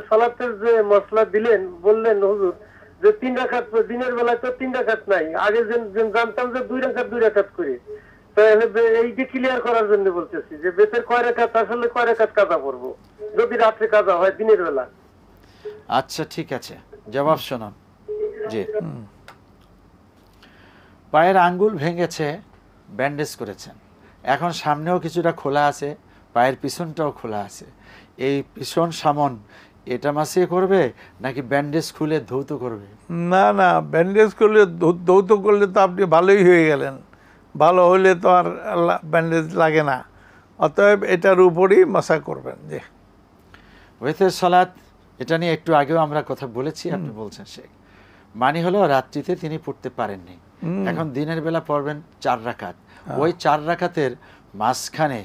সালাতের যে মশলা দিলেন, বললেন হুজুর যে 3 রাকাত, দিনের বেলায় তো 3 রাকাত নাই, আগে জানতাম যে 2 রাকাত করে। তাহলে এইটা ক্লিয়ার করার জন্য বলতেছি যে বেতের কয় রাকাত, আসলে কয় রাকাত কাজা পড়বো যদি রাত্রে কাজা হয় দিনের বেলা? আচ্ছা ঠিক আছে, জবাব শুনুন। জি, পায়ের আঙ্গুল ভেঙেছে, ব্যান্ডেজ করেছেন, এখন সামনেও কিছুটা খোলা আছে, পায়ের পিছনটাও খোলা আছে, এই পিছন সামন এটা মাসিয়ে করবে নাকি ব্যান্ডেজ খুলে ধৌত করবে? না না, ব্যান্ডেজ করলে, ধৌত করলে তো আপনি ভালোই হয়ে গেলেন। ভালো হলে তো আর ব্যান্ডেজ লাগে না, অতএব এটার উপরই মাসা করবেন। জি। ওয়েতের সালাত, এটা নিয়ে একটু আগেও আমরা কথা বলেছি, আপনি বলছেন শেখ, মানে হলো রাত্রিতে তিনি পড়তে পারেননি, এখন দিনের বেলা পড়বেন 4 রাকাত, ওই 4 রাকাতের মাঝখানে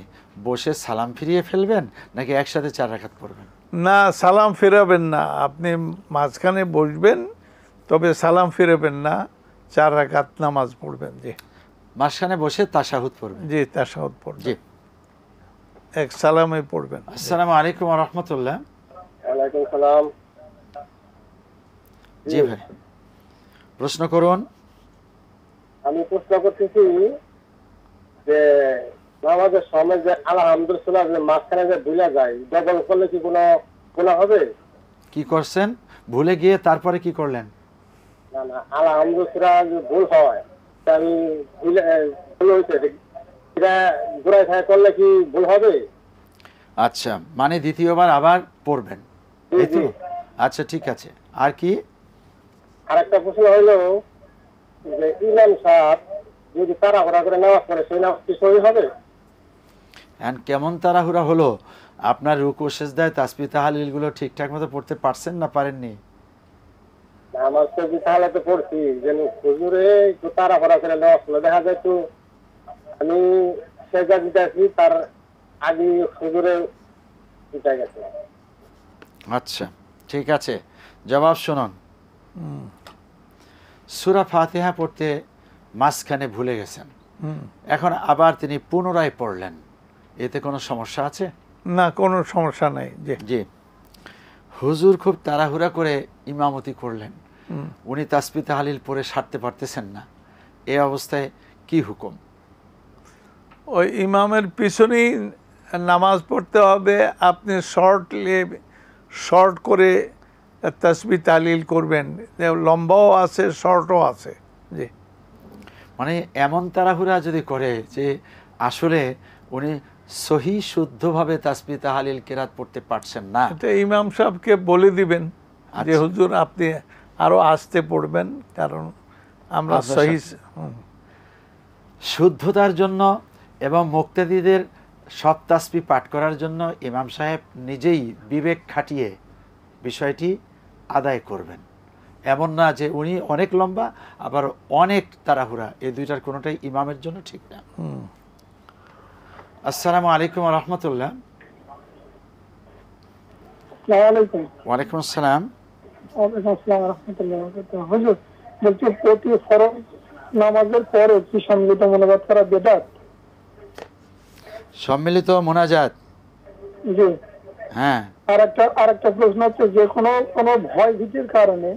বসে সালাম ফিরিয়ে ফেলবেন নাকি একসাথে 4 রাকাত পড়বেন? না, সালাম ফেরাবেন না, আপনি মাঝখানে বসবেন, তবে সালাম ফেরাবেন না, 4 রাকাত নামাজ পড়বেন। জি, মাঝখানে বসে তাশাহুদ পড়বেন। জি, তাশাহুদ পড়বেন। জি, এক সালামে পড়বেন। আসসালামু আলাইকুম ওয়া রাহমাতুল্লাহ। ওয়ালাইকুম সালাম। জি ভাই, প্রশ্ন করুন। আমি প্রশ্ন করতেছি যে নামাজের সময় যে আলহামদুলিল্লাহ যে মাঝখানে যে ভুলে যায়, ডবল করলে কি কোনো গুনাহ হবে? কি করছেন? ভুলে গিয়ে তারপরে কি করলেন? না না, আলহামদুলিল্লাহ যে ভুল হয়, তা আমি ভুল হয়েছে, এটা ঘুরায় খায় করলে কি ভুল হবে? আচ্ছা, মানে দ্বিতীয়বার আবার পড়বেন, এই তো? আচ্ছা ঠিক আছে, আর কি? আরেকটা প্রশ্ন হলো যে ইমাম সাহেব যদি তাড়াহুড়া করে নামাজ পড়ে, সেই নামাজ কি সহি হবে? এখন কেমন তাড়াহুড়া হলো? আপনার রুকু সেজদায় তাসবিহ তাহলিলগুলো ঠিকঠাক মতো পড়তে পারছেন না পারেননি? নামাজ তো তাহলে তো পড়ছি, যেন হুজুরে একটু তাড়াহুড়া করে নামাজ পড়লে দেখা যায় তো আমি সেজদা দিতে আসি, তার আগে হুজুরে দিতে গেছে। আচ্ছা ঠিক আছে, জবাব শুনুন। সূরা ফাতিহা পড়তে মাঝখানে ভুলে গেছেন, এখন আবার তিনি পুনরায় পড়লেন, এতে কোনো সমস্যা আছে? না, কোনো সমস্যা নেই। জি। জি, হুজুর খুব তাড়াহুড়া করে ইমামতি করলেন, উনি তাসবিহ তাহলিল পড়ে সারতে পারতেছেন না, এই অবস্থায় কি হুকুম? ওই ইমামের পিছনেই নামাজ পড়তে হবে, আপনি শর্ট করে তাসবিহ তাহলিল করবেন, লম্বাও আছে শর্টও আছে। জি, মানে এমন তাড়াহুড়া যদি করে যে আসলে উনি সহি শুদ্ধভাবে তাসবিহ তাহলিল কেরাত পড়তে পারছেন না, এটা ইমাম সাহেবকে বলে দিবেন যে আচ্ছা। হুজুর আপনি আরো আস্তে পড়বেন, কারণ আমরা সহি। শুদ্ধতার জন্য এবং মুক্তাদিদের সব তাসবিহ পাঠ করার জন্য ইমাম সাহেব নিজেই বিবেক খাটিয়ে বিষয়টি আদায় করবেন, এমন না যে উনি অনেক লম্বা আবার অনেক তাড়াহুড়া, এই দুইটার কোনোটাই ইমামের জন্য ঠিক না। আসসালামু আলাইকুম ওয়া রাহমাতুল্লাহ। ওয়ালাইকুম আসসালাম। হুজুর বলছি প্রতি ফরজ নামাজের পরে কি সম্মিলিত মোনাজাত করা বিদআত? সম্মিলিত মোনাজাত, জি। হ্যাঁ। আরেকটা প্রশ্ন হচ্ছে যে কোনো ভয় ভীতির কারণে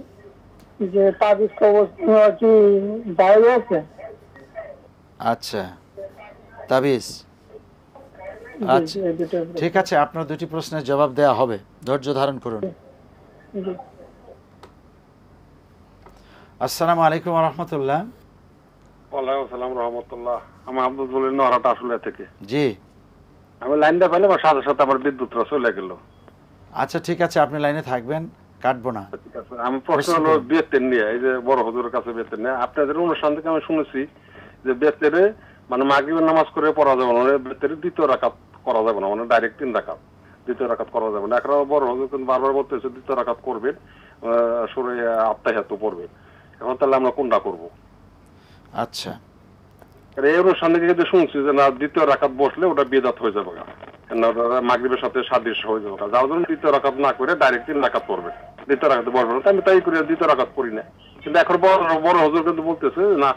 যে তাবিজ কবজ কি জায়েজ আছে? আচ্ছা, তাবিজ, জি, আচ্ছা এই দুটো। ঠিক আছে, আপনার দুটি প্রশ্নের জবাব দেওয়া হবে, ধৈর্য ধারণ করুন। জি। আসসালামু আলাইকুম ওয়া রাহমাতুল্লাহ। ওয়ালাইকুম আসসালাম রহমতুল্লাহ। আমি আব্দুল জলিল নরহাটা আসলে থেকে। জি, আমি লাইনটা পাইলাম আর সাথে সাথে আমার বিদ্যুৎটা চলে গেল। আচ্ছা ঠিক আছে, আপনি লাইনে থাকবেন, কাটবো না। ঠিক আছে, আমি প্রশ্ন হলো বেতেন নিয়ে, এই যে বড় হুজুরের কাছে বেতেন নিয়ে আপনাদের অনুষ্ঠান থেকে আমি শুনেছি যে বেতেরে মানে মাগরিবের নামাজ করে পড়া যাবে না, বেতেরে দ্বিতীয় রাকাত করা যাবে না, মানে ডাইরেক্ট 3 রাকাত, দ্বিতীয় রাকাত করা যাবে না। এখন বড় হুজুর কিন্তু বারবার বলতেছে দ্বিতীয় রাকাত করবেন, সূরা আত্তাহিয়াত পড়বেন। এখন তাহলে আমরা কোনটা করব? আচ্ছা, এই অনুষ্ঠান থেকে যদি শুনছি যে না দ্বিতীয় রাকাত বসলে ওটা বিদআত হয়ে যাবে, মাগরিবের সাথে সাদৃশ্য হয়ে যাবে, যার জন্য দ্বিতীয় রাকাত না করে ডাইরেক্ট 3 রাকাত করবে, দ্বিতীয় রাকাতে বসবে না। আমি তাই করি, দ্বিতীয় রাকাত করি না। কিন্তু এখন বড় হুজুর কিন্তু বলতেছে না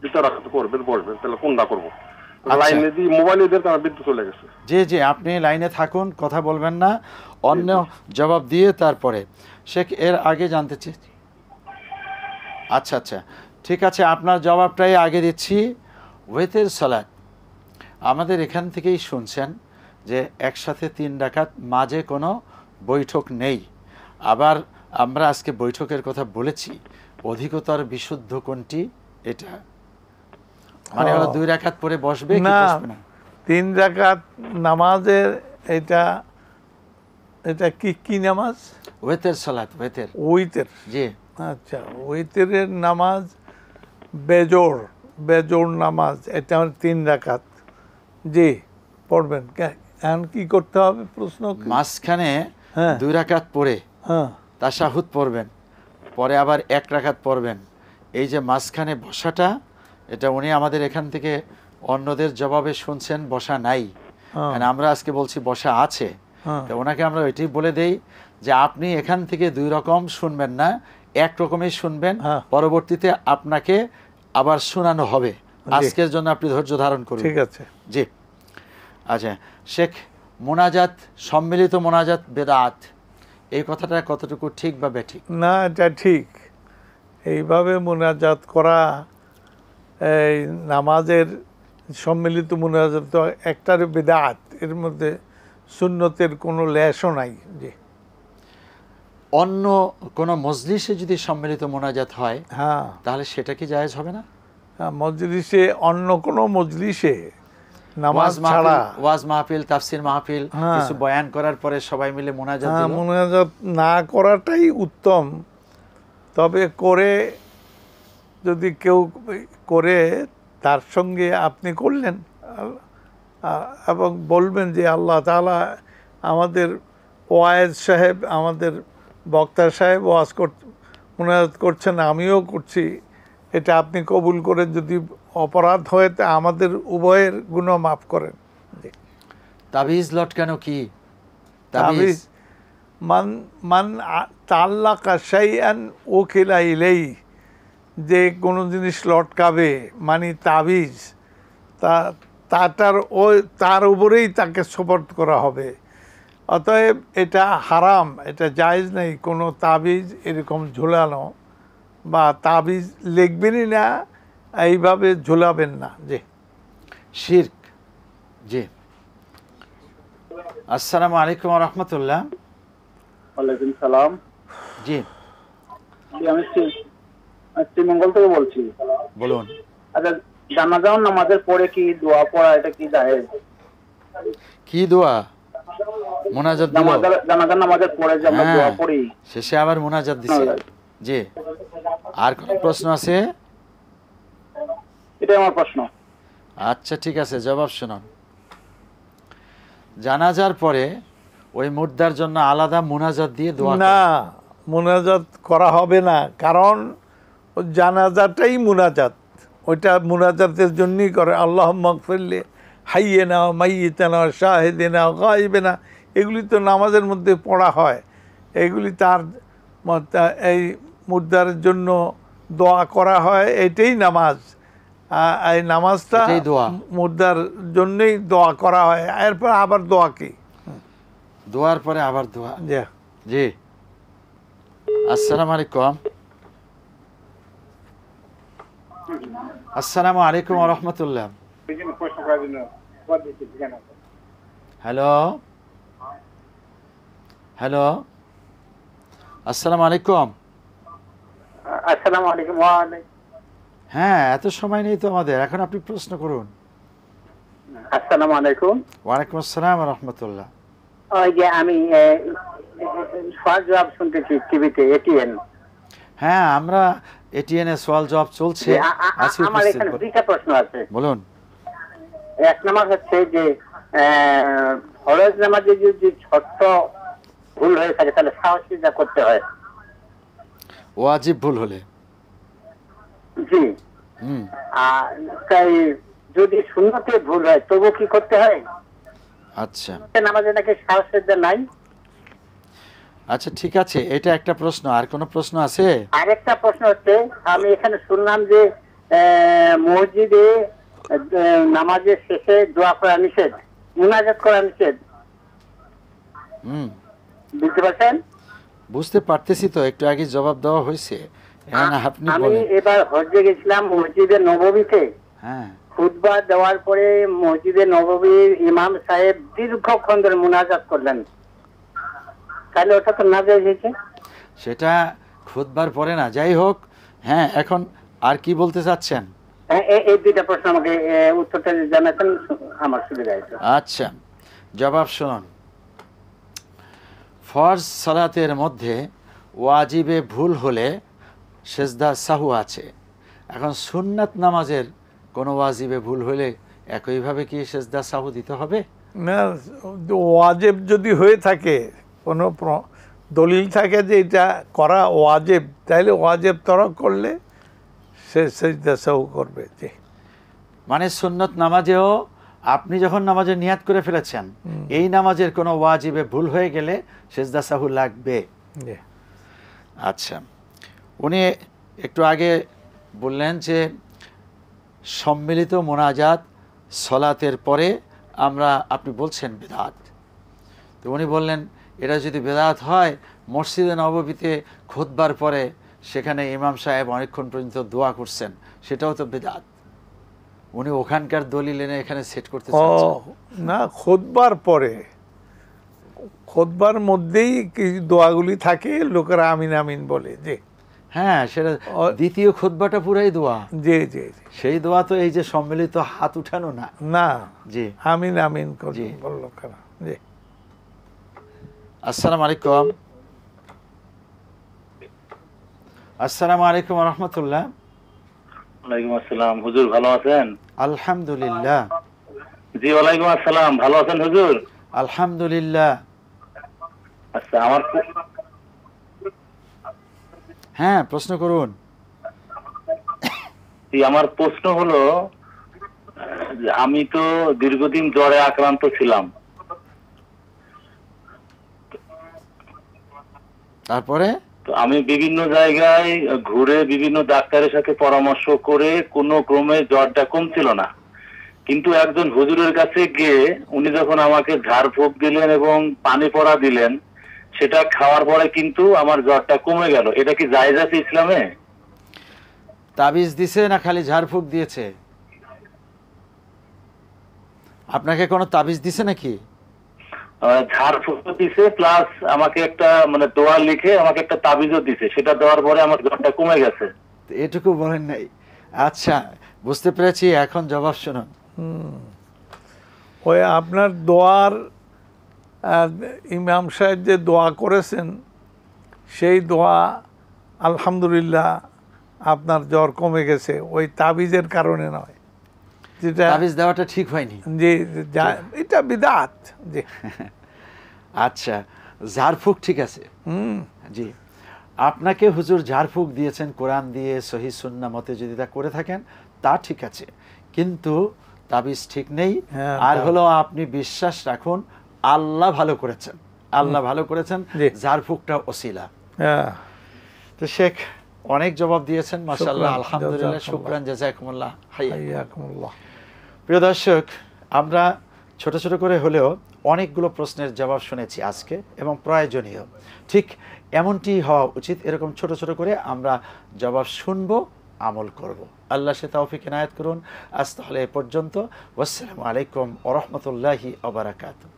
দ্বিতীয় রাকাত করবেন, বসবেন, তাহলে কোনটা করবো? লাইনে দিয়ে মোবাইলে দিয়ে তার বিদ্যুৎ চলে গেছে। জি জি, আপনি লাইনে থাকুন, কথা বলবেন না, অন্য জবাব দিয়ে তারপরে শেখ এর আগে জানতে চাই। আচ্ছা আচ্ছা ঠিক আছে, আপনার জবাবটাই আগে দিচ্ছি। ওয়েতের সালাত আমাদের এখান থেকেই শুনছেন যে একসাথে 3 রাকাত, মাঝে কোনো বৈঠক নেই। আবার আমরা আজকে বৈঠকের কথা বলেছি, অধিকতর বিশুদ্ধ কোনটি? এটা মানে হলো 2 রাকাত পরে বসবে কি না, বসবে না? 3 রাকাত নামাজের এটা কি নামাজ? ওয়েতের সালাত, ওয়েতের। ওইতের, জি। আচ্ছা, ওইতের নামাজ বেজোর নামাজ, এটা 3 রাকাত। জি, পড়বেন। এখন কি করতে হবে প্রশ্ন? মাঝখানে হ্যাঁ 2 রাকাত পড়ে হ্যাঁ তাশাহুদ পড়বেন, পরে আবার 1 রাকাত পড়বেন। এই যে মাঝখানে বসাটা, এটা উনি আমাদের এখান থেকে অন্যদের জবাবে শুনছেন বসা নাই, মানে আমরা আজকে বলছি বসা আছে। তো ওনাকে আমরা ওইটাই বলে দেই যে আপনি এখান থেকে 2 রকম শুনবেন না, এক রকমই শুনবেন, পরবর্তীতে আপনাকে আবার শোনানো হবে। আজকের জন্য আপনি ধৈর্য ধারণ করুন। ঠিক আছে। জি। আচ্ছা শেখ, মোনাজাত, সম্মিলিত মোনাজাত বেদাত, এই কথাটা কতটুকু ঠিক বা বেঠিক? না, এটা ঠিক। এইভাবে মোনাজাত করা, এই নামাজের সম্মিলিত মোনাজাত তো একটার বিদআত, এর মধ্যে সুন্নতের কোনো লেশও নাই। জি। অন্য কোনো মজলিসে যদি সম্মিলিত মোনাজাত হয়, হ্যাঁ, তাহলে সেটা কি জায়েজ হবে না? মজলিসে, অন্য কোনো মজলিসে নামাজ ছাড়া, ওয়াজ মাহফিল, তাফসির মাহফিল, কিছু বয়ান করার পরে সবাই মিলে মোনাজাত দিল, মোনাজাত না করাটাই উত্তম। তবে করে, যদি কেউ করে তার সঙ্গে আপনি করলেন এবং বলবেন যে আল্লাহ তাআলা আমাদের ওয়াইজ সাহেব, আমাদের বক্তা সাহেব ওয়াজ মোনাজাত করছেন, আমিও করছি, এটা আপনি কবুল করে যদি অপরাধ হয় তা আমাদের উভয়ের গুনাহ মাফ করেন। তাবিজ লটকানো কি? তাবিজ মান তাআল্লাকা শাইআন উকিলা ইলাইহি, যে কোনো জিনিস লটকাবে মানে তাবিজ, তার উপরেই তাকে সুপর্দ করা হবে। অতএব এটা হারাম, এটা জায়েজ নেই কোনো তাবিজ এরকম ঝোলানো, বা তাবিজ লিখবেনই না, এইভাবে ঝোলাবেন না। জি, শিরক। জি। আসসালামু আলাইকুম ওয়া রাহমাতুল্লাহ। ওয়ালাইকুম সালাম। জি, আমি শ্রীমঙ্গল থেকে বলছি। বলুন। আচ্ছা, জানাজা নামাজের পরে কি দোয়া পড়া, এটা কি জায়েজ? কি দোয়া? মোনাজাত দিল, জানাজা নামাজের পরে যে আমরা দোয়া পড়ি, শেষে আবার মোনাজাত দিছে। জি। আর কোন প্রশ্ন আছে? এটাই আমার প্রশ্ন। আচ্ছা ঠিক আছে, জবাব শুনুন। জানাজার পরে ওই মুর্দার জন্য আলাদা মোনাজাত দিয়ে দোয়া না, মুনাজাত করা হবে না, কারণ ও জানাজাটাই মুনাজাত, ওইটা মুনাজাতের জন্যই করে। আল্লাহ মাগফিরলি হাইয়েনা মাইয়িতানা শাহিদিনা গায়িবিনা, এগুলি তো নামাজের মধ্যে পড়া হয়। এগুলি তার এই মুর্দার জন্য দোয়া করা হয়, এটাই নামাজ। এই নামাজটা মুর্দার জন্যই দোয়া করা হয়। এরপর আবার দোয়া কি, দোয়ার পরে আবার দোয়া। জি জি, আসসালামু আলাইকুম। আসসালামু আলাইকুম ওয়া রাহমাতুল্লাহ। হ্যালো হ্যালো, আসসালামু আলাইকুম। আসসালামু আলাইকুম। হ্যাঁ, এত সময় নেই তো আমাদের, এখন আপনি প্রশ্ন করুন। আসসালামু আলাইকুম। ওয়ালাইকুম আসসালাম ওয়া রাহমাতুল্লাহ। ওই যে আমি সওয়াল জবাব শুনতেছি টিভিতে, এটিএন। হ্যাঁ, আমরা এটিএন এ সওয়াল জবাব চলছে। আমার এখানে দুইটা প্রশ্ন আছে। বলুন। এক নম্বর হচ্ছে যে ফরজ নামাজে যদি ছোট্ট ভুল হয়ে থাকে তাহলে সাহসিকতা করতে হয়। ওয়াজিব ভুল হলে জি। আর তাই যদি সুন্নতে ভুল হয় তবু কি করতে হয়? আচ্ছা, নামাজে নাকি সাহসিকতা নাই। আচ্ছা ঠিক আছে, এটা একটা প্রশ্ন। আর কোনো প্রশ্ন আছে? আরেকটা প্রশ্ন হচ্ছে, আমি এখানে শুনলাম যে মসজিদে নামাজের শেষে দোয়া করা নিষেধ, মুনাজাত করা নিষেধ। বুঝতে পারছেন? বুঝতে পারতেছি তো, একটু আগে জবাব দেওয়া হয়েছে। আমি এবার হজ্জে গেছিলাম মসজিদে নববীতে। হ্যাঁ, খুতবা দেওয়ার পরে মসজিদে নববীর ইমাম সাহেব দীর্ঘক্ষণ ধরে মুনাজাত করলেন, তাহলে ওটা তো নাজায়েজ হয়েছে। সেটা খুতবার পরে না, যাই হোক। হ্যাঁ, এখন আর কি বলতে চাচ্ছেন? এই দুইটা প্রশ্ন আমাকে উত্তরটা জানাতেন আমার সুবিধা হতো। আচ্ছা, জবাব শুনুন। ফরজ সালাতের মধ্যে ওয়াজিবে ভুল হলে সেজদা সাহু আছে। এখন সুন্নাত নামাজের কোনো ওয়াজিবে ভুল হলে একইভাবে কি সেজদা সাহু দিতে হবে? না, ওয়াজিব যদি হয়ে থাকে, কোনো দলিল থাকে যে এটা করা ওয়াজিব, তাইলে ওয়াজিব তরক করলে সে সেজদা সাহু করবে। জি, মানে সুন্নত নামাজেও আপনি যখন নামাজে নিয়াত করে ফেলেছেন, এই নামাজের কোনো ওয়াজিবে ভুল হয়ে গেলে সেজদা সাহু লাগবে। আচ্ছা, উনি একটু আগে বললেন যে সম্মিলিত মোনাজাত সলাতের পরে আমরা, আপনি বলছেন বেদাত। তো উনি বললেন এটা যদি বেদাত হয়, মসজিদে নববীতে খুতবার পরে সেখানে ইমাম সাহেব অনেকক্ষণ পর্যন্ত দোয়া করছেন, সেটাও তো বেদাত। উনি ওখানকার দলিল এনে এখানে সেট করতে চাচ্ছেন। না, খুতবার পরে, খুতবার মধ্যেই কিছু দোয়াগুলি থাকে, লোকেরা আমিন আমিন বলে। যে হ্যাঁ, সেটা দ্বিতীয় খুতবাটা পুরাই দোয়া। জি জি, সেই দোয়া তো এই যে সম্মিলিত হাত উঠানো না। না, জি, আমিন আমিন বললো কারা। জি, আসসালামু আলাইকুম। আসসালামু আলাইকুম ওয়া রাহমাতুল্লাহ। ওয়ালাইকুম আসসালাম। হুজুর ভালো আছেন? আলহামদুলিল্লাহ। জি, ওয়ালাইকুম আসসালাম। ভালো আছেন হুজুর? আলহামদুলিল্লাহ। আচ্ছা, হ্যাঁ, প্রশ্ন করুন। আমার প্রশ্ন হলো, আমি তো দীর্ঘদিন জ্বরে আক্রান্ত ছিলাম। তারপরে তো আমি বিভিন্ন জায়গায় ঘুরে বিভিন্ন ডাক্তারের সাথে পরামর্শ করে কোনো ক্রমে জ্বরটা কমছিল না। কিন্তু একজন হুজুরের কাছে গিয়ে উনি যখন আমাকে ঝাড়ফুঁক দিলেন এবং পানি পড়া দিলেন, সেটা খাওয়ার পরে কিন্তু আমার জ্বরটা কমে গেল। এটা কি জায়েজ আছে ইসলামে? তাবিজ দিছে না খালি ঝাড়ফুঁক দিয়েছে? আপনাকে কোনো তাবিজ দিছে নাকি? ঝাড়ফুঁক দিছে, প্লাস আমাকে একটা মানে দোয়া লিখে আমাকে একটা তাবিজও দিছে। সেটা দেওয়ার পরে আমার জ্বরটা কমে গেছে। এটুকু বলেন নাই। আচ্ছা, বুঝতে পেরেছি। এখন জবাব শুনুন। ওই আপনার দোয়ার, ইমাম সাহেব যে দোয়া করেছেন, সেই দোয়া আলহামদুলিল্লাহ আপনার জ্বর কমে গেছে, ওই তাবিজের কারণে নয়। যেটা তাবিজ দেওয়াটা ঠিক হয়নি। জি, এটা বিদআত। জি, আচ্ছা, ঝাড়ফুঁক ঠিক আছে। জি, আপনাকে হুজুর ঝাড়ফুঁক দিয়েছেন কোরআন দিয়ে, সহি সুন্নাহ মতে যদি তা করে থাকেন তা ঠিক আছে, কিন্তু তাবিজ ঠিক নেই। হ্যাঁ, আর হলো আপনি বিশ্বাস রাখুন আল্লাহ ভালো করেছেন, আল্লাহ ভালো করেছেন, জি। ঝাড়ফুঁকটা ওসিলা। হ্যাঁ, তো শেখ অনেক জবাব দিয়েছেন, মাশাআল্লাহ, শুকরান, আলহামদুলিল্লাহ, জাযাকুমুল্লাহ। শুকরান, জাযাকুমুল্লাহ, হাইয়া। হাইয়াকুমুল্লাহ। প্রিয় দর্শক, আমরা ছোট ছোট করে হলেও অনেকগুলো প্রশ্নের জবাব শুনেছি আজকে, এবং প্রয়োজনীয় ঠিক এমনটি হওয়া উচিত। এরকম ছোট ছোট করে আমরা জবাব শুনবো, আমল করব। আল্লাহ সে তৌফিক ইনায়াত করুন। আজ তাহলে এ পর্যন্ত। ওয়াসসালামু আলাইকুম ওয়া রাহমাতুল্লাহি ওয়া বারাকাতুহু।